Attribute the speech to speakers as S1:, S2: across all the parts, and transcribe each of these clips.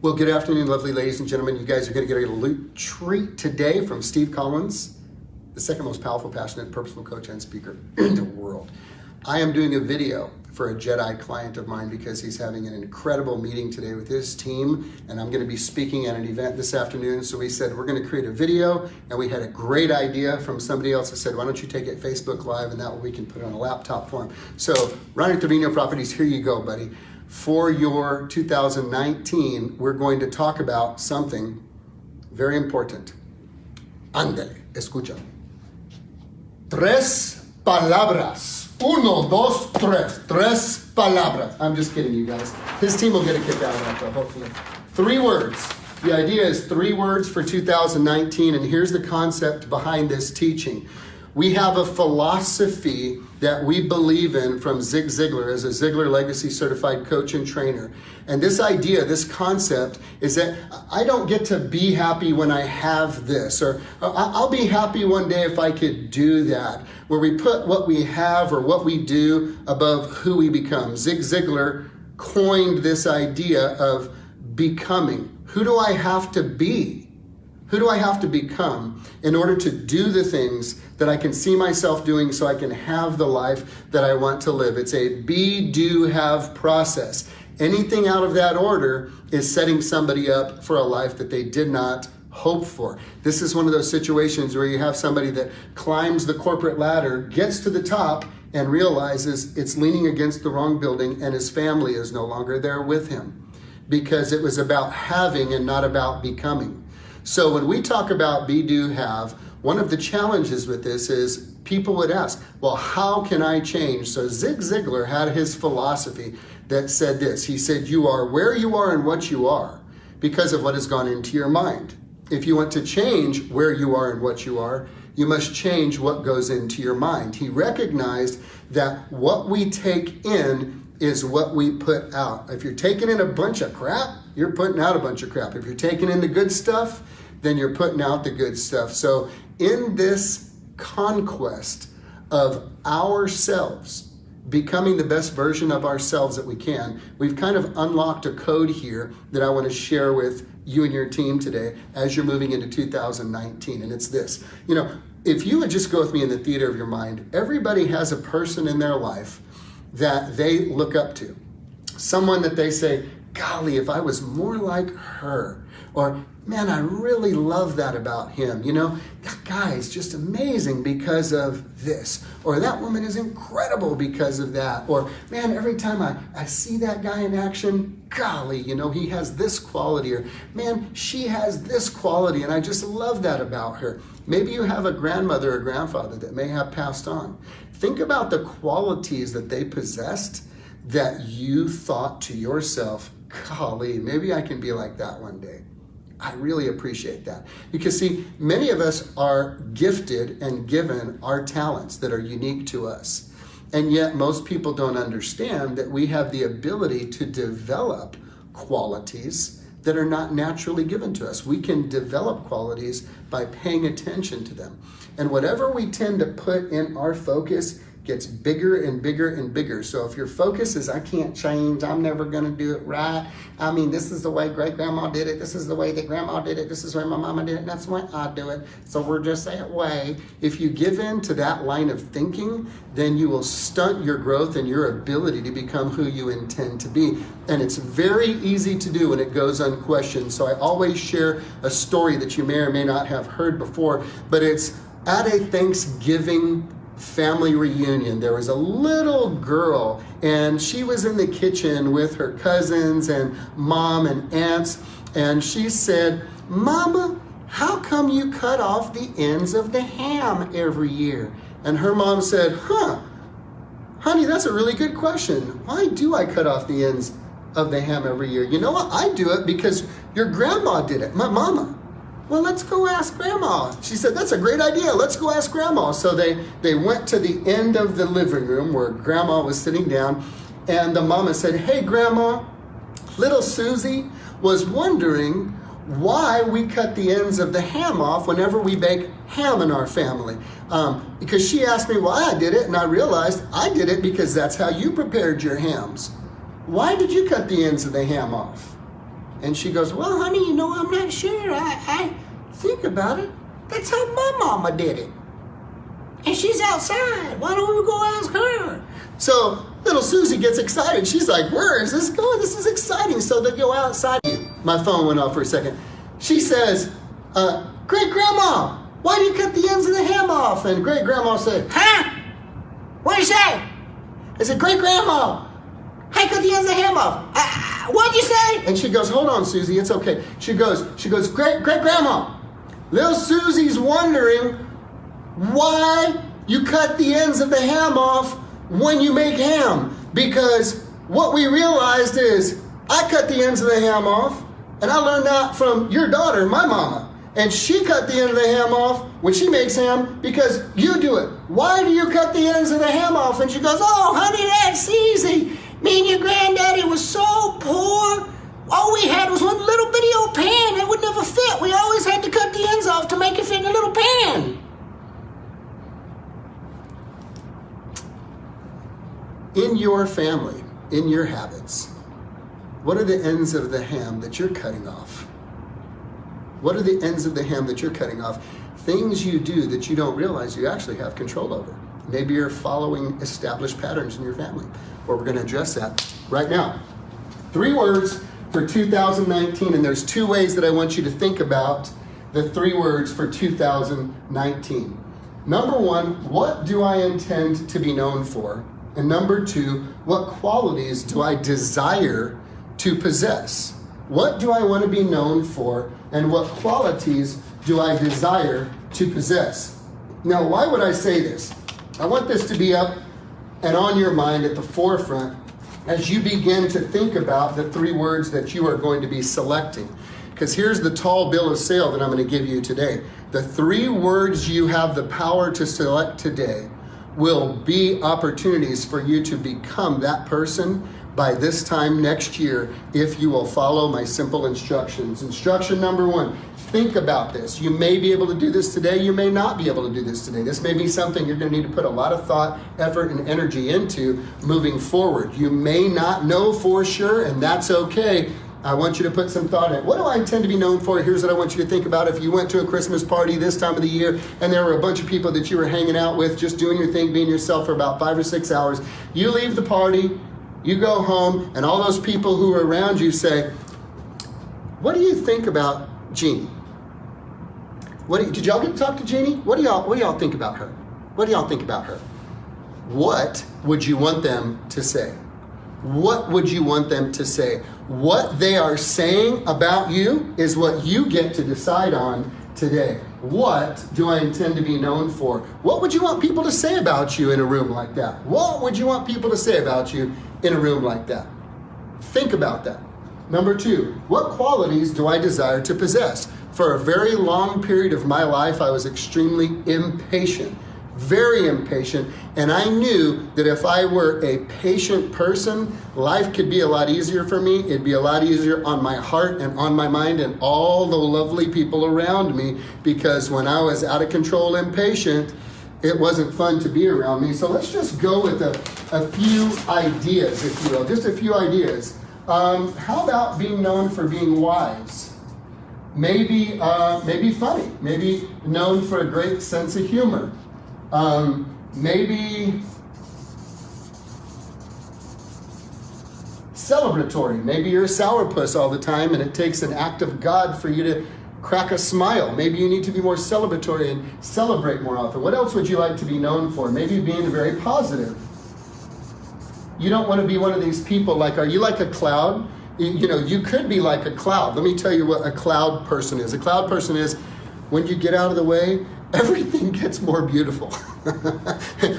S1: Well, good afternoon, lovely ladies and gentlemen. You guys are going to get a loot treat today from Steve Collins, the second most powerful, passionate, purposeful coach and speaker in the world. I am doing a video for a Jedi client of mine because he's having an incredible meeting today with his team, and I'm going to be speaking at an event this afternoon. So we said we're going to create a video, and we had a great idea from somebody else that said, why don't you take it Facebook Live, and that way we can put it on a laptop for him. So Ronnie Trevino Properties, here you go, buddy. For your 2019, we're going to talk about something very important. Ándale, escucha. Tres palabras. Uno, dos, tres. Tres palabras. I'm just kidding, you guys. His team will get a kick out of that, though, hopefully. 3 words. The idea is 3 words for 2019, and here's the concept behind this teaching. We have a philosophy that we believe in from Zig Ziglar as a Ziglar Legacy Certified Coach and Trainer. And this idea, this concept is that I don't get to be happy when I have this, or I'll be happy one day if I could do that, where we put what we have or what we do above who we become. Zig Ziglar coined this idea of becoming. Who do I have to be? Who do I have to become in order to do the things that I can see myself doing so I can have the life that I want to live? It's a be, do, have process. Anything out of that order is setting somebody up for a life that they did not hope for. This is one of those situations where you have somebody that climbs the corporate ladder, gets to the top, and realizes it's leaning against the wrong building and his family is no longer there with him because it was about having and not about becoming. So when we talk about be, do, have, one of the challenges with this is people would ask, well, how can I change? So Zig Ziglar had his philosophy that said this. He said, you are where you are and what you are because of what has gone into your mind. If you want to change where you are and what you are, you must change what goes into your mind. He recognized that what we take in is what we put out. If you're taking in a bunch of crap, you're putting out a bunch of crap. If you're taking in the good stuff, then you're putting out the good stuff. So in this conquest of ourselves, becoming the best version of ourselves that we can, we've kind of unlocked a code here that I want to share with you and your team today as you're moving into 2019. And it's this. You know, if you would just go with me in the theater of your mind, everybody has a person in their life that they look up to. Someone that they say, golly, if I was more like her, or man, I really love that about him. You know, that guy is just amazing because of this, or that woman is incredible because of that, or man, every time I see that guy in action, golly, you know, he has this quality, or man, she has this quality, and I just love that about her. Maybe you have a grandmother or grandfather that may have passed on. Think about the qualities that they possessed that you thought to yourself, golly, maybe I can be like that one day. I really appreciate that. Because see, many of us are gifted and given our talents that are unique to us. And yet most people don't understand that we have the ability to develop qualities that are not naturally given to us. We can develop qualities by paying attention to them. And whatever we tend to put in our focus gets bigger and bigger and bigger. So if your focus is, I can't change, I'm never gonna do it right. I mean, this is the way great grandma did it. This is the way that grandma did it. This is the way my mama did it. That's the way I do it. So we're just that way. If you give in to that line of thinking, then you will stunt your growth and your ability to become who you intend to be. And it's very easy to do when it goes unquestioned. So I always share a story that you may or may not have heard before, but it's at a Thanksgiving family reunion. There was a little girl and she was in the kitchen with her cousins and mom and aunts, and she said, Mama, how come you cut off the ends of the ham every year? And her mom said, honey, that's a really good question. Why do I cut off the ends of the ham every year? You know what? I do it because your grandma did it, my mama. Well, let's go ask Grandma. She said, that's a great idea. Let's go ask Grandma. So they went to the end of the living room where Grandma was sitting down, and the mama said, hey, Grandma, little Susie was wondering why we cut the ends of the ham off whenever we bake ham in our family. Because she asked me why I did it, and I realized I did it because that's how you prepared your hams. Why did you cut the ends of the ham off? And she goes, well, honey, you know, I'm not sure. I think about it. That's how my mama did it. And she's outside. Why don't we go ask her? So little Susie gets excited. She's like, where is this going? This is exciting. So they go outside. My phone went off for a second. She says, Great Grandma, why do you cut the ends of the ham off? And Great Grandma said, huh? What'd you say? I said, Great Grandma, I cut the ends of the ham off. What'd you say? And she goes, hold on, Susie, it's okay. She goes, Great Grandma, little Susie's wondering why you cut the ends of the ham off when you make ham. Because what we realized is I cut the ends of the ham off, and I learned that from your daughter, my mama. And she cut the end of the ham off when she makes ham because you do it. Why do you cut the ends of the ham off? And she goes, oh, honey, that's easy. Me and your granddaddy was so poor. All we had was one little bitty old pan that would never fit. We always had to cut the ends off to make it fit in a little pan. In your family, in your habits, what are the ends of the ham that you're cutting off? What are the ends of the ham that you're cutting off? Things you do that you don't realize you actually have control over. Maybe you're following established patterns in your family. Well, we're going to address that right now. 3 words for 2019, and there's 2 ways that I want you to think about the 3 words for 2019. Number 1, what do I intend to be known for? And number 2, what qualities do I desire to possess? What do I want to be known for, and what qualities do I desire to possess? Now, why would I say this? I want this to be up and on your mind at the forefront as you begin to think about the 3 words that you are going to be selecting. Because here's the tall bill of sale that I'm going to give you today. The 3 words you have the power to select today will be opportunities for you to become that person by this time next year if you will follow my simple instructions. Instruction number 1, think about this. You may be able to do this today, you may not be able to do this today. This may be something you're going to need to put a lot of thought, effort, and energy into moving forward. You may not know for sure, and that's okay. I want you to put some thought in it. What do I intend to be known for? Here's what I want you to think about. If you went to a Christmas party this time of the year and there were a bunch of people that you were hanging out with, just doing your thing, being yourself for about 5 or 6 hours, you leave the party, you go home, and all those people who are around you say, what do you think about Jeannie? Did y'all get to talk to Jeannie? What do y'all think about her? What do y'all think about her? What would you want them to say? What would you want them to say? What they are saying about you is what you get to decide on today. What do I intend to be known for? What would you want people to say about you in a room like that? What would you want people to say about you in a room like that? Think about that. Number 2, what qualities do I desire to possess? For a very long period of my life, I was extremely impatient. Very impatient, and I knew that if I were a patient person, life could be a lot easier for me. It'd be a lot easier on my heart and on my mind and all the lovely people around me, because when I was out of control impatient, it wasn't fun to be around me. So let's just go with a few ideas, if you will, just a few ideas. How about being known for being wise? Maybe funny, maybe known for a great sense of humor. Maybe celebratory. Maybe you're a sourpuss all the time and it takes an act of God for you to crack a smile. Maybe you need to be more celebratory and celebrate more often. What else would you like to be known for? Maybe being very positive. You don't want to be one of these people like, are you like a cloud? You could be like a cloud. Let me tell you what a cloud person is. A cloud person is when you get out of the way, everything gets more beautiful.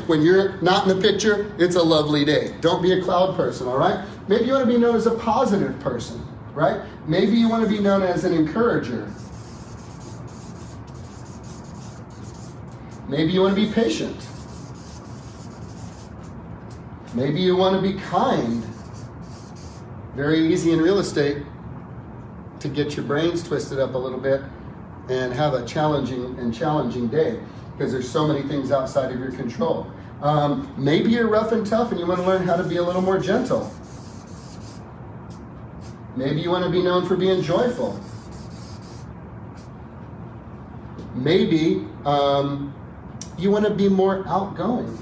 S1: When you're not in the picture, it's a lovely day. Don't be a cloud person, all right? Maybe you want to be known as a positive person, right? Maybe you want to be known as an encourager. Maybe you want to be patient. Maybe you want to be kind. Very easy in real estate to get your brains twisted up a little bit and have a challenging day because there's so many things outside of your control. Maybe you're rough and tough and you want to learn how to be a little more gentle. Maybe you want to be known for being joyful. Maybe you want to be more outgoing.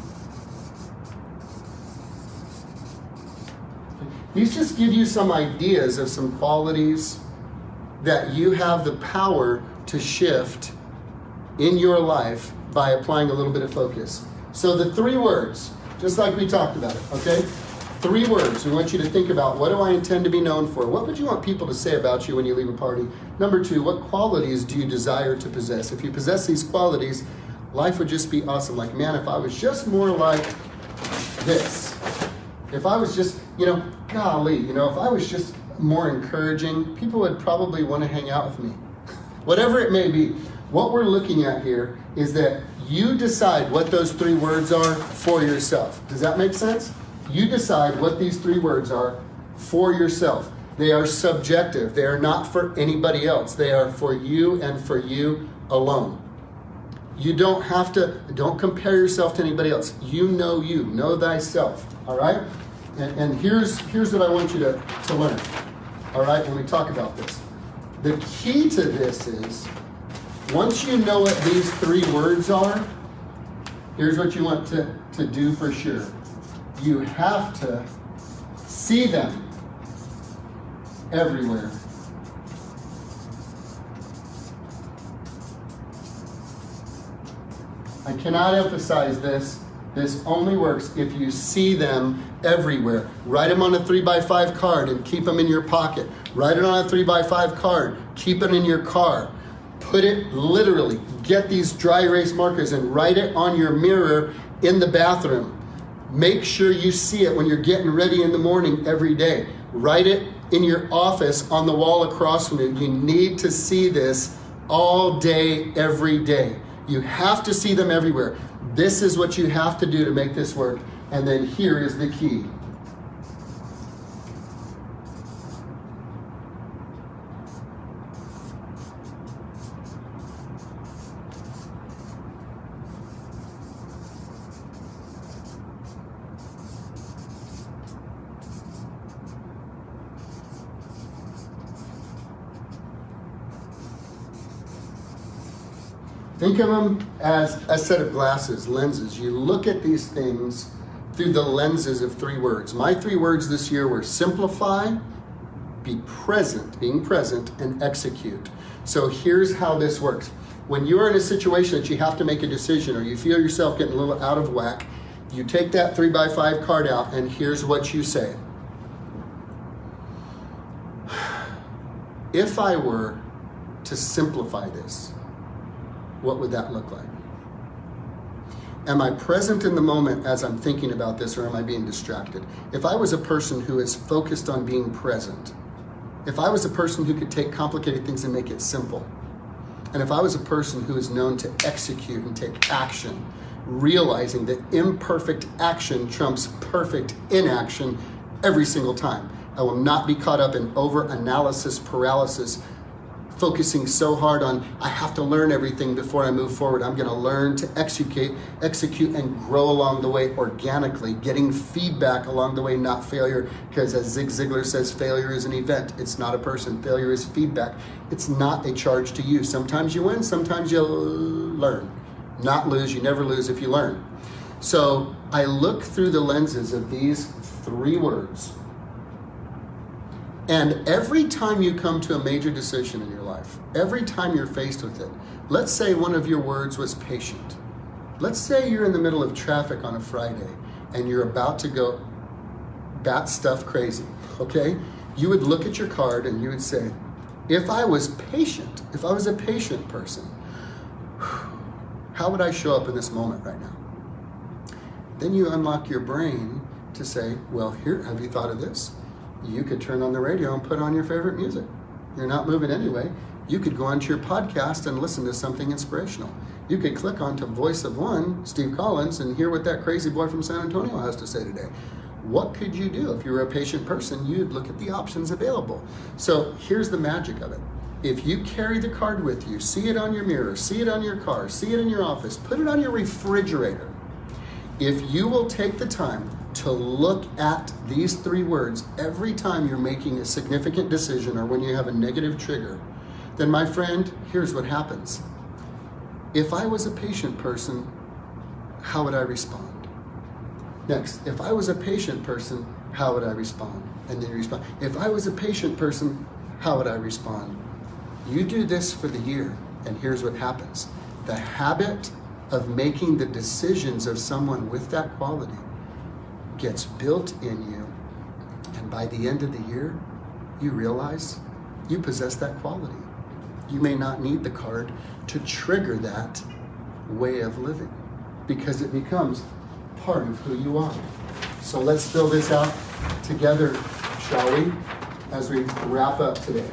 S1: These just give you some ideas of some qualities that you have the power to shift in your life by applying a little bit of focus. So the 3 words, just like we talked about it, okay? 3 words. We want you to think about, what do I intend to be known for? What would you want people to say about you when you leave a party? Number 2, what qualities do you desire to possess? If you possess these qualities, life would just be awesome. Like, man, if I was just more like this. If I was just, golly, if I was just more encouraging, people would probably want to hang out with me. Whatever it may be, what we're looking at here is that you decide what those 3 words are for yourself. Does that make sense? You decide what these 3 words are for yourself. They are subjective. They are not for anybody else. They are for you and for you alone. You don't have to, don't compare yourself to anybody else. You, know thyself, all right? And here's what I want you to learn, all right, when we talk about this. The key to this is, once you know what these 3 words are, here's what you want to do for sure. You have to see them everywhere. I cannot emphasize this. This only works if you see them everywhere. Write them on a 3x5 card and keep them in your pocket. Write it on a 3x5 card. Keep it in your car. Put it literally. Get these dry erase markers and write it on your mirror in the bathroom. Make sure you see it when you're getting ready in the morning every day. Write it in your office on the wall across from you. You need to see this all day, every day. You have to see them everywhere. This is what you have to do to make this work. And then here is the key. Think of them as a set of glasses, lenses. You look at these things through the lenses of 3 words. My 3 words this year were simplify, be present, being present, and execute. So here's how this works. When you're in a situation that you have to make a decision or you feel yourself getting a little out of whack, you take that 3x5 card out and here's what you say. If I were to simplify this, what would that look like? Am I present in the moment as I'm thinking about this, or am I being distracted? If I was a person who is focused on being present, if I was a person who could take complicated things and make it simple, and if I was a person who is known to execute and take action, realizing that imperfect action trumps perfect inaction every single time. I will not be caught up in over-analysis paralysis, focusing so hard on, I have to learn everything before I move forward. I'm gonna learn to execute and grow along the way organically, getting feedback along the way, not failure, because as Zig Ziglar says, failure is an event. It's not a person. Failure is feedback. It's not a charge to you. Sometimes you win, sometimes you learn. Not lose, you never lose if you learn. So I look through the lenses of these 3 words. And every time you come to a major decision in your life, every time you're faced with it, let's say one of your words was patient. Let's say you're in the middle of traffic on a Friday and you're about to go bat stuff crazy, okay? You would look at your card and you would say, if I was patient, if I was a patient person, how would I show up in this moment right now? Then you unlock your brain to say, well, here, have you thought of this? You could turn on the radio and put on your favorite music. You're not moving anyway. You could go onto your podcast and listen to something inspirational. You could click onto Voice of One, Steve Collins, and hear what that crazy boy from San Antonio has to say today. What could you do? If you were a patient person, you'd look at the options available. So here's the magic of it. If you carry the card with you, see it on your mirror, see it on your car, see it in your office, put it on your refrigerator. If you will take the time to look at these 3 words every time you're making a significant decision or when you have a negative trigger, then my friend, here's what happens. If I was a patient person, how would I respond? Next, if I was a patient person, how would I respond? And then you respond. If I was a patient person, how would I respond? You do this for the year, and here's what happens. The habit of making the decisions of someone with that quality gets built in you, and by the end of the year, you realize you possess that quality. You may not need the card to trigger that way of living because it becomes part of who you are. So let's fill this out together, shall we, as we wrap up today.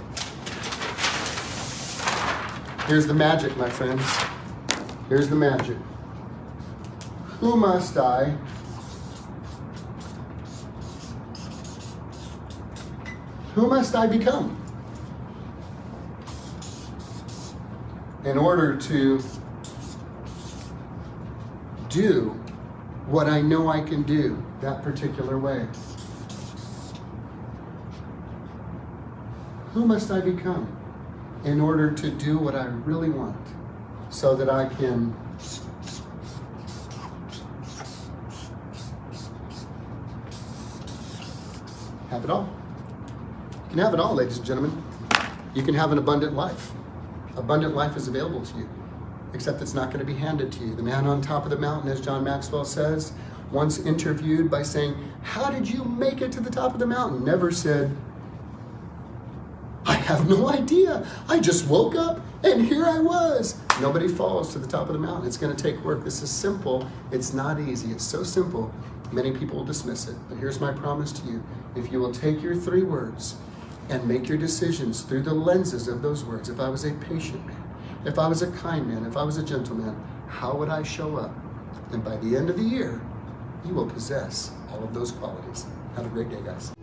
S1: Here's the magic, my friends. Here's the magic. Who must I become in order to do what I know I can do that particular way? Who must I become in order to do what I really want so that I can have it all? You can have it all, ladies and gentlemen. You can have an abundant life. Abundant life is available to you, except it's not going to be handed to you. The man on top of the mountain, as John Maxwell says, once interviewed by saying, "How did you make it to the top of the mountain?" never said, "I have no idea. I just woke up and here I was." Nobody falls to the top of the mountain. It's going to take work. This is simple. It's not easy. It's so simple. Many people will dismiss it. But here's my promise to you. If you will take your 3 words and make your decisions through the lenses of those words. If I was a patient man, if I was a kind man, if I was a gentleman, how would I show up? And by the end of the year, you will possess all of those qualities. Have a great day, guys.